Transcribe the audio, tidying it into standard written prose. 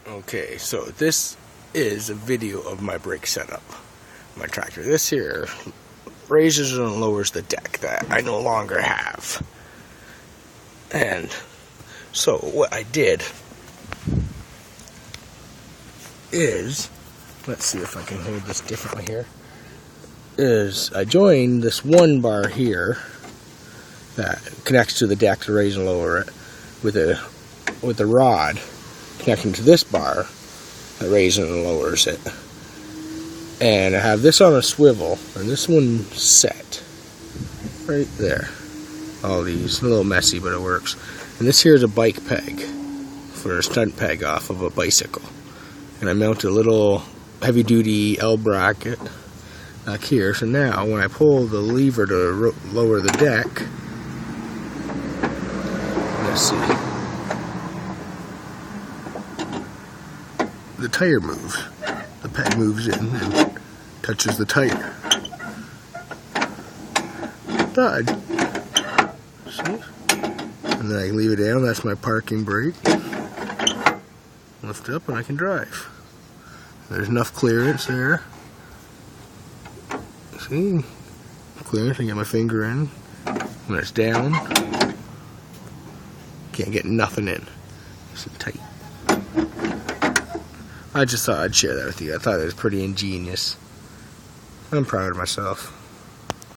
Okay, so this is a video of my brake setup. My tractor. This here raises and lowers the deck that I no longer have. And so what I did is, let's see if I can hold this differently here, is I joined this one bar here that connects to the deck to raise and lower it with a rod connecting to this bar that raises and lowers it. And I have this on a swivel, and this one set right there. All these, a little messy, but it works. And this here is a bike peg for a stunt peg off of a bicycle. And I mounted a little heavy-duty L bracket back here. So now, when I pull the lever to lower the deck, let's see, the tire moves. The peg moves in and touches the tire. Dodge. See? And then I leave it down. That's my parking brake. Lift up and I can drive. There's enough clearance there. See? Clearance. I can get my finger in. When it's down, can't get nothing in. It's tight. I just thought I'd share that with you. I thought it was pretty ingenious. I'm proud of myself.